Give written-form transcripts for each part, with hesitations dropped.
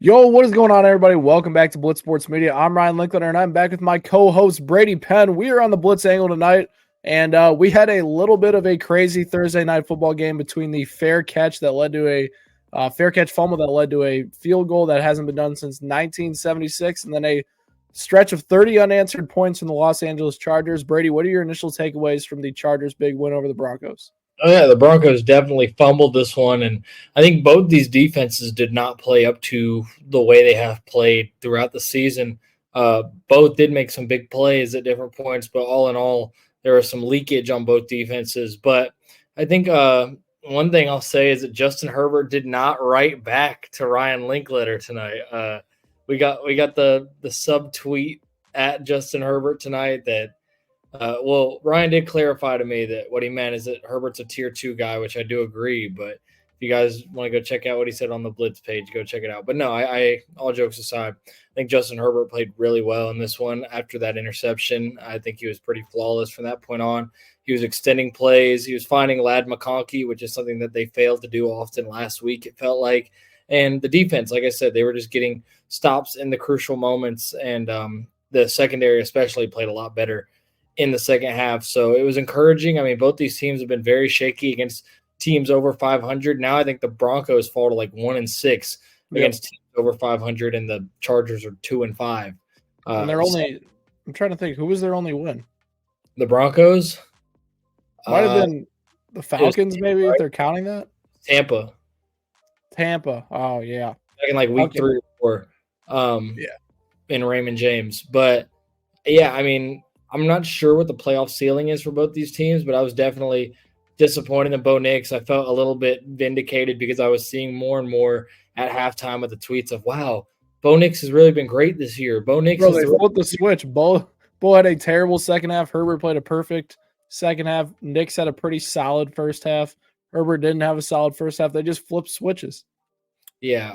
Yo, what is going on, everybody? Welcome back to Blitz Sports Media. I'm Ryan Linklater, and I'm back with my co-host, Brady Penn. We are on the Blitz angle tonight, and we had a little bit of a crazy Thursday night football game between the fair catch that led to a fair catch fumble that led to a field goal that hasn't been done since 1976, and then a stretch of 30 unanswered points from the Los Angeles Chargers. Brady, what are your initial takeaways from the Chargers' big win over the Broncos? Oh, yeah, the Broncos definitely fumbled this one, and I think both these defenses did not play up to the way they have played throughout the season. Both did make some big plays at different points, but all in all, there was some leakage on both defenses. But I think one thing I'll say is that Justin Herbert did not write back to Ryan Linklater tonight. We got the sub tweet at Justin Herbert tonight that. Ryan did clarify to me that what he meant is that Herbert's a tier 2 guy, which I do agree. But if you guys want to go check out what he said on the Blitz page, go check it out. But no, I all jokes aside, I think Justin Herbert played really well in this one after that interception. I think he was pretty flawless from that point on. He was extending plays. He was finding Ladd McConkey, which is something that they failed to do often last week, it felt like. And the defense, like I said, they were just getting stops in the crucial moments. And the secondary especially played a lot better in the second half. So it was encouraging. I mean, both these teams have been very shaky against teams over 500. Now I think the Broncos fall to like 1-6 against teams over 500, and the Chargers are 2-5. And they're only I'm trying to think, who was their only win? The Broncos might have been the Falcons, maybe, right? If they're counting that. Tampa. Oh yeah. Back in like week 3 or 4. In Raymond James. But yeah, I mean, I'm not sure what the playoff ceiling is for both these teams, but I was definitely disappointed in Bo Nix. I felt a little bit vindicated because I was seeing more and more at halftime with the tweets of, wow, Bo Nix has really been great this year. Bo Nix they flipped the switch. Bo had a terrible second half. Herbert played a perfect second half. Nix had a pretty solid first half. Herbert didn't have a solid first half. They just flipped switches. Yeah.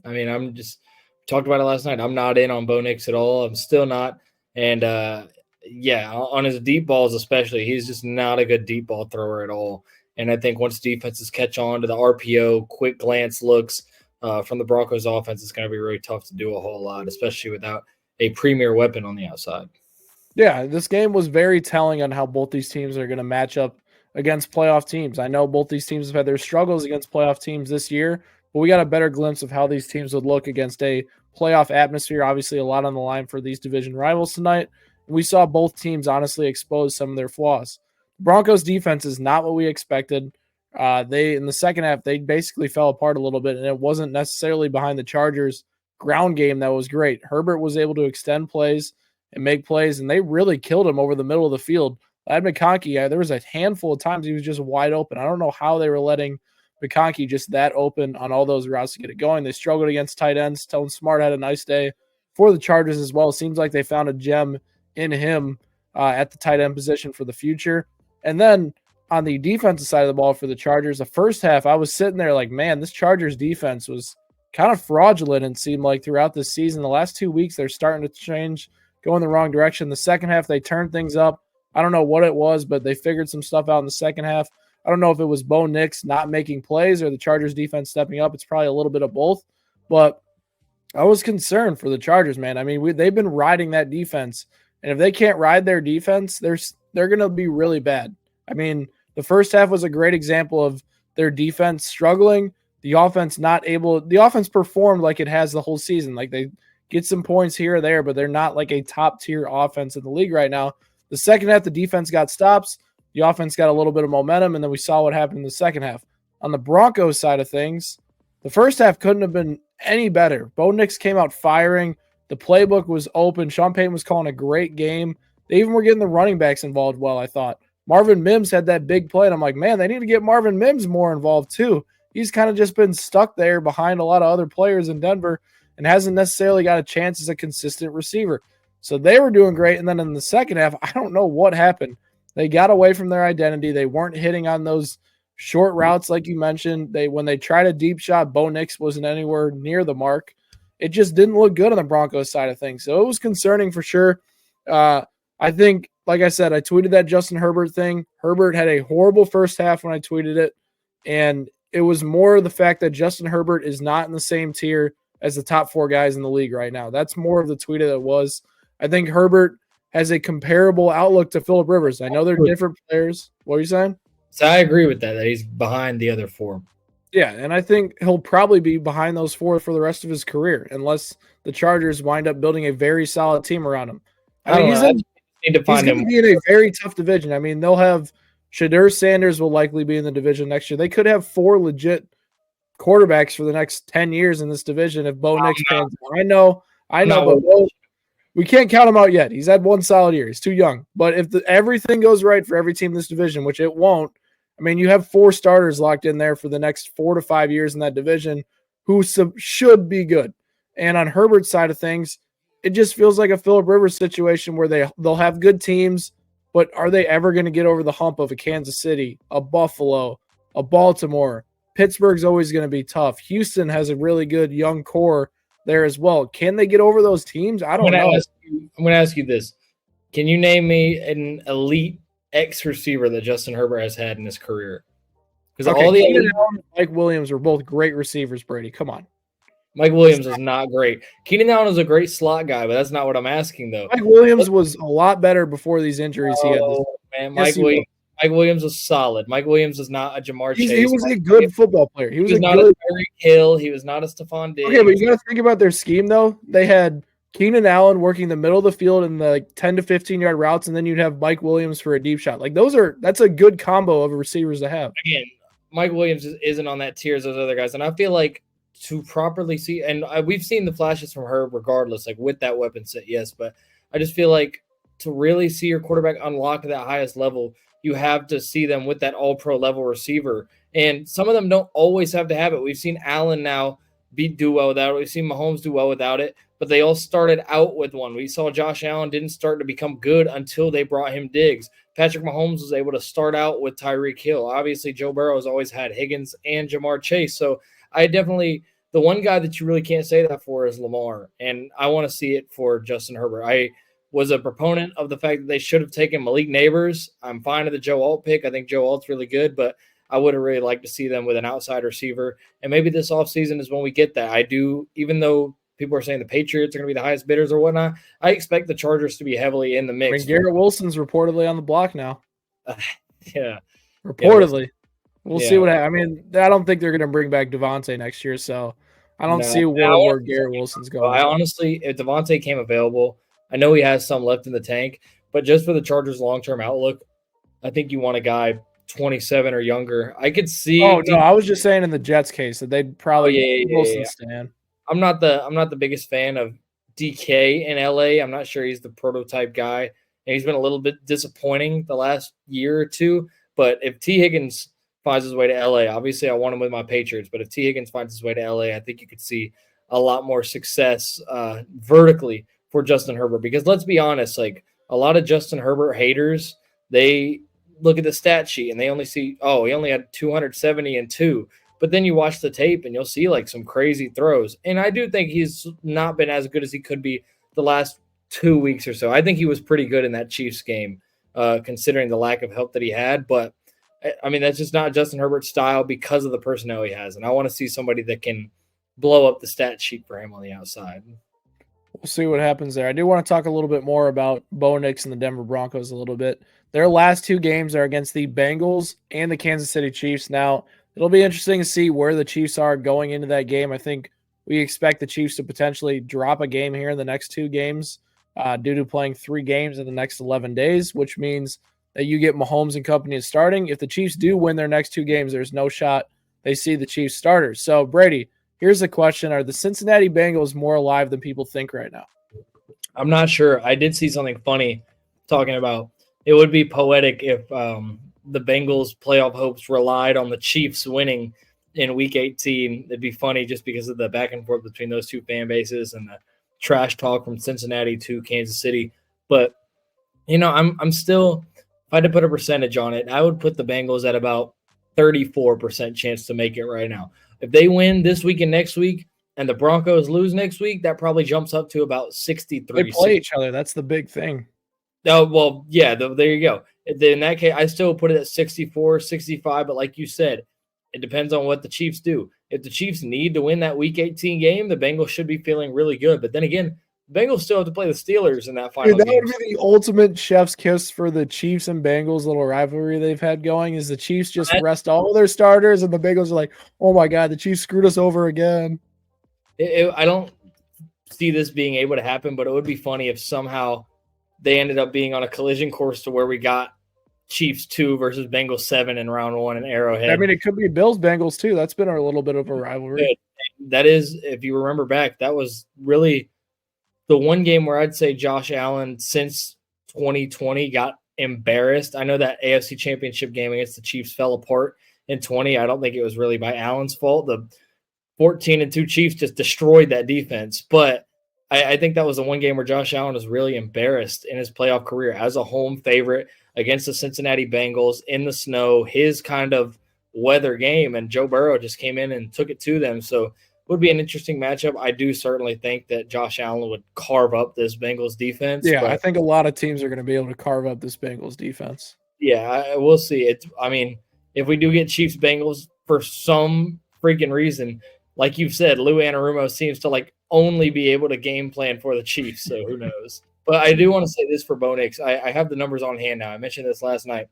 I mean, I'm just talked about it last night. I'm not in on Bo Nix at all. I'm still not. And, yeah, on his deep balls especially, he's just not a good deep ball thrower at all. And I think once defenses catch on to the RPO, quick glance looks from the Broncos offense, it's going to be really tough to do a whole lot, especially without a premier weapon on the outside. Yeah, this game was very telling on how both these teams are going to match up against playoff teams. I know both these teams have had their struggles against playoff teams this year, but we got a better glimpse of how these teams would look against a playoff atmosphere. Obviously, a lot on the line for these division rivals tonight. We saw both teams honestly expose some of their flaws. Broncos defense is not what we expected. They in the second half, they basically fell apart a little bit, and it wasn't necessarily behind the Chargers' ground game that was great. Herbert was able to extend plays and make plays, and they really killed him over the middle of the field. Ladd McConkey, there was a handful of times he was just wide open. I don't know how they were letting McConkey just that open on all those routes to get it going. They struggled against tight ends. Tone Smart had a nice day for the Chargers as well. It seems like they found a gem in him at the tight end position for the future. And then on the defensive side of the ball for the Chargers, the first half, I was sitting there like, man, this Chargers defense was kind of fraudulent, and seemed like throughout this season. The last 2 weeks, they're starting to change, go in the wrong direction. The second half, they turned things up. I don't know what it was, but they figured some stuff out in the second half. I don't know if it was Bo Nix not making plays or the Chargers defense stepping up. It's probably a little bit of both, but I was concerned for the Chargers, man. I mean, they've been riding that defense. And if they can't ride their defense, they're going to be really bad. I mean, the first half was a great example of their defense struggling, the offense not able – the offense performed like it has the whole season. Like they get some points here or there, but they're not like a top-tier offense in the league right now. The second half, the defense got stops. The offense got a little bit of momentum, and then we saw what happened in the second half. On the Broncos side of things, the first half couldn't have been any better. Bo Nix came out firing. The playbook was open. Sean Payton was calling a great game. They even were getting the running backs involved well, I thought. Marvin Mims had that big play, and I'm like, man, they need to get Marvin Mims more involved too. He's kind of just been stuck there behind a lot of other players in Denver and hasn't necessarily got a chance as a consistent receiver. So they were doing great, and then in the second half, I don't know what happened. They got away from their identity. They weren't hitting on those short routes like you mentioned. When they tried a deep shot, Bo Nix wasn't anywhere near the mark. It just didn't look good on the Broncos side of things. So it was concerning for sure. I think, like I said, I tweeted that Justin Herbert thing. Herbert had a horrible first half when I tweeted it. And it was more the fact that Justin Herbert is not in the same tier as the top 4 guys in the league right now. That's more of the tweet that it was. I think Herbert has a comparable outlook to Phillip Rivers. I know they're different players. What are you saying? So I agree with that he's behind the other 4. Yeah, and I think he'll probably be behind those 4 for the rest of his career, unless the Chargers wind up building a very solid team around him. I mean, he's going to be in a very tough division. I mean, they'll have Shadur Sanders will likely be in the division next year. They could have 4 legit quarterbacks for the next 10 years in this division if Bo Nix pans out. I know, but we can't count him out yet. He's had 1 solid year. He's too young. But if everything goes right for every team in this division, which it won't, I mean, you have 4 starters locked in there for the next 4 to 5 years in that division who should be good. And on Herbert's side of things, it just feels like a Phillip Rivers situation where they'll have good teams, but are they ever going to get over the hump of a Kansas City, a Buffalo, a Baltimore? Pittsburgh's always going to be tough. Houston has a really good young core there as well. Can they get over those teams? I don't know. I'm going to ask you this. Can you name me an elite X receiver that Justin Herbert has had in his career? Because all the Keenan Allen and Mike Williams were both great receivers, Brady. Come on. Mike Williams is not great. Keenan Allen is a great slot guy, but that's not what I'm asking, though. Mike Williams was a lot better before these injuries he had. Man, Mike Williams was solid. Mike Williams is not a Jamar Chase. He was a good football player. He was not a Tyreek Hill. He was not a Stephon Diggs. Okay, but you got to think about their scheme, though. They had Keenan Allen working the middle of the field in the 10 to 15-yard routes, and then you'd have Mike Williams for a deep shot. Like that's a good combo of receivers to have. Again, Mike Williams isn't on that tier as those other guys, and I feel like to properly see, and we've seen the flashes from her regardless, like with that weapon set, yes, but I just feel like to really see your quarterback unlock to that highest level, you have to see them with that all-pro level receiver, and some of them don't always have to have it. We've seen Allen now do well without it. We've seen Mahomes do well without it, but they all started out with one. We saw Josh Allen didn't start to become good until they brought him Diggs. Patrick Mahomes was able to start out with Tyreek Hill. Obviously, Joe Burrow has always had Higgins and Jamar Chase, so I definitely – the one guy that you really can't say that for is Lamar, and I want to see it for Justin Herbert. I was a proponent of the fact that they should have taken Malik Neighbors. I'm fine with the Joe Alt pick. I think Joe Alt's really good, but I would have really liked to see them with an outside receiver, and maybe this offseason is when we get that. I do, even though people are saying the Patriots are going to be the highest bidders or whatnot, I expect the Chargers to be heavily in the mix. I mean, Garrett Wilson's reportedly on the block now. Yeah. Reportedly. Yeah, we'll see what happens. I mean, I don't think they're going to bring back Devontae next year, so I don't see where Garrett Wilson's going. I honestly, if Devontae came available, I know he has some left in the tank, but just for the Chargers' long-term outlook, I think you want a guy 27 or younger. I could see. Oh no, I was just saying in the Jets case that they'd probably Wilson stand. I'm not the biggest fan of DK in LA. I'm not sure he's the prototype guy, and he's been a little bit disappointing the last year or two. But if T. Higgins finds his way to LA, obviously I want him with my Patriots, but if T. Higgins finds his way to LA, I think you could see a lot more success vertically for Justin Herbert. Because let's be honest, like a lot of Justin Herbert haters, they look at the stat sheet and they only see, he only had 270 and 2. But then you watch the tape and you'll see like some crazy throws. And I do think he's not been as good as he could be the last 2 weeks or so. I think he was pretty good in that Chiefs game, considering the lack of help that he had. But I mean, that's just not Justin Herbert's style because of the personnel he has. And I want to see somebody that can blow up the stat sheet for him on the outside. We'll see what happens there. I do want to talk a little bit more about Bo Nix and the Denver Broncos a little bit. Their last 2 games are against the Bengals and the Kansas City Chiefs. Now, it'll be interesting to see where the Chiefs are going into that game. I think we expect the Chiefs to potentially drop a game here in the next 2 games due to playing 3 games in the next 11 days, which means that you get Mahomes and company starting. If the Chiefs do win their next 2 games, there's no shot they see the Chiefs starters. So, Brady, here's the question. Are the Cincinnati Bengals more alive than people think right now? I'm not sure. I did see something funny talking about it would be poetic if the Bengals' playoff hopes relied on the Chiefs winning in Week 18. It'd be funny just because of the back and forth between those 2 fan bases and the trash talk from Cincinnati to Kansas City. But, I'm still – if I had to put a percentage on it, I would put the Bengals at about 34% chance to make it right now. If they win this week and next week and the Broncos lose next week, that probably jumps up to about 63. They play each other. That's the big thing. Oh, well, yeah, there you go. In that case, I still put it at 64, 65. But like you said, it depends on what the Chiefs do. If the Chiefs need to win that Week 18 game, the Bengals should be feeling really good. But then again, the Bengals still have to play the Steelers in that final Dude, that game. would be the ultimate chef's kiss for the Chiefs and Bengals little rivalry they've had going. Is the Chiefs just rest all their starters, and the Bengals are like, "Oh my god, the Chiefs screwed us over again." I don't see this being able to happen, but it would be funny if somehow they ended up being on a collision course to where we got Chiefs 2 versus Bengals 7 in round 1 in Arrowhead. I mean, it could be Bills Bengals too. That's been a little bit of a rivalry. That is, if you remember back, that was really the one game where I'd say Josh Allen since 2020 got embarrassed. I know that AFC Championship game against the Chiefs fell apart in 20. I don't think it was really by Allen's fault. The 14-2 Chiefs just destroyed that defense. But I think that was the one game where Josh Allen was really embarrassed in his playoff career as a home favorite against the Cincinnati Bengals in the snow, his kind of weather game. And Joe Burrow just came in and took it to them. So it would be an interesting matchup. I do certainly think that Josh Allen would carve up this Bengals defense. Yeah, I think a lot of teams are going to be able to carve up this Bengals defense. Yeah, we'll see. I mean, if we do get Chiefs Bengals for some freaking reason, like you've said, Lou Anarumo seems to only be able to game plan for the Chiefs, so who knows. But I do want to say this for Bo Nix. I have the numbers on hand now. I mentioned this last night.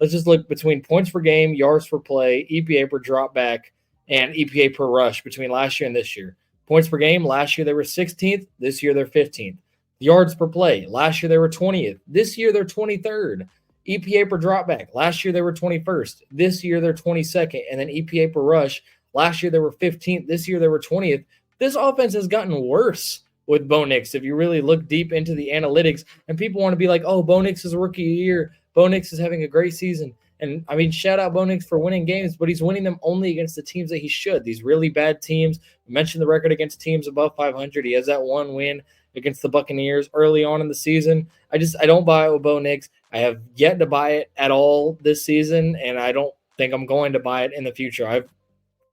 Let's just look between points per game, yards per play, EPA per drop back, and EPA per rush between last year and this year. Points per game, last year they were 16th. This year they're 15th. Yards per play, last year they were 20th. This year they're 23rd. EPA per drop back, last year they were 21st. This year they're 22nd. And then EPA per rush, last year they were 15th. This year they were 20th. This offense has gotten worse with Bo Nix. If you really look deep into the analytics, and people want to be like, oh, Bo Nix is a rookie year. Bo Nix is having a great season. And I mean, shout out Bo Nix for winning games, but he's winning them only against the teams that he should. These really bad teams. We mentioned the record against teams above 500. He has that one win against the Buccaneers early on in the season. I don't buy it with Bo Nix. I have yet to buy it at all this season, and I don't think I'm going to buy it in the future. I've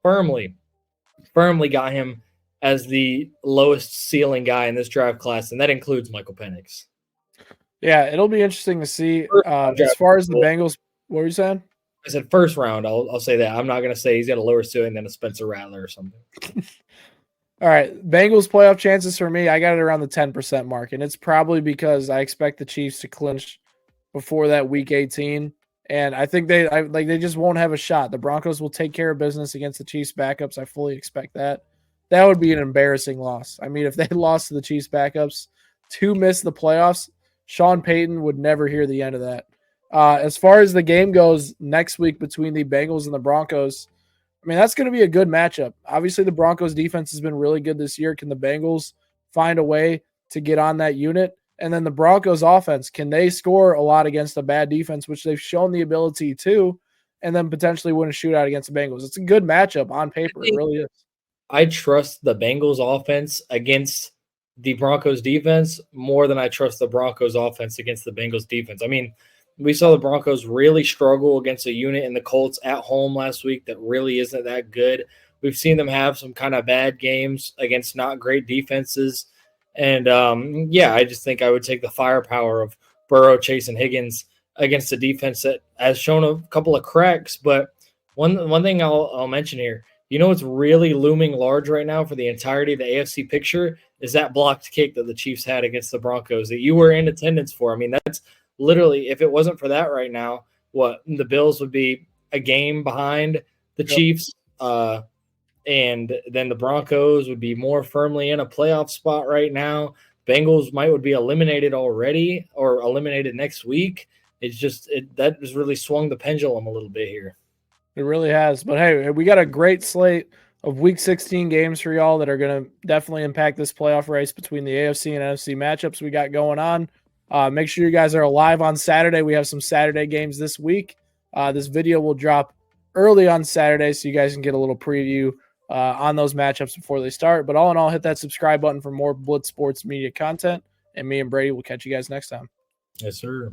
firmly got him as the lowest ceiling guy in this draft class, and that includes Michael Penix. Yeah, it'll be interesting to see. As far as the Bengals, what were you saying? I said first round. I'll say that. I'm not going to say he's got a lower ceiling than a Spencer Rattler or something. All right, Bengals playoff chances for me, I got it around the 10% mark, and it's probably because I expect the Chiefs to clinch before that Week 18, and I think they just won't have a shot. The Broncos will take care of business against the Chiefs backups. I fully expect that. That would be an embarrassing loss. I mean, if they lost to the Chiefs backups to miss the playoffs, Sean Payton would never hear the end of that. As far as the game goes next week between the Bengals and the Broncos, I mean, that's going to be a good matchup. Obviously, the Broncos defense has been really good this year. Can the Bengals find a way to get on that unit? And then the Broncos offense, can they score a lot against a bad defense, which they've shown the ability to, and then potentially win a shootout against the Bengals? It's a good matchup on paper. It really is. I trust the Bengals offense against the Broncos defense more than I trust the Broncos offense against the Bengals defense. I mean, we saw the Broncos really struggle against a unit in the Colts at home last week that really isn't that good. We've seen them have some kind of bad games against not great defenses. And, I just think I would take the firepower of Burrow, Chase, and Higgins against a defense that has shown a couple of cracks. But one thing I'll mention here, you know what's really looming large right now for the entirety of the AFC picture is that blocked kick that the Chiefs had against the Broncos that you were in attendance for. I mean, that's literally, if it wasn't for that right now, the Bills would be a game behind the Chiefs, and then the Broncos would be more firmly in a playoff spot right now. Bengals would be eliminated already or eliminated next week. It's just that has really swung the pendulum a little bit here. It really has. But hey, we got a great slate of Week 16 games for y'all that are going to definitely impact this playoff race between the AFC and NFC matchups we got going on. Make sure you guys are alive on Saturday. We have some Saturday games this week. This video will drop early on Saturday, so you guys can get a little preview on those matchups before they start. But all in all, hit that subscribe button for more Blitz Sports Media content. And me and Brady will catch you guys next time. Yes, sir.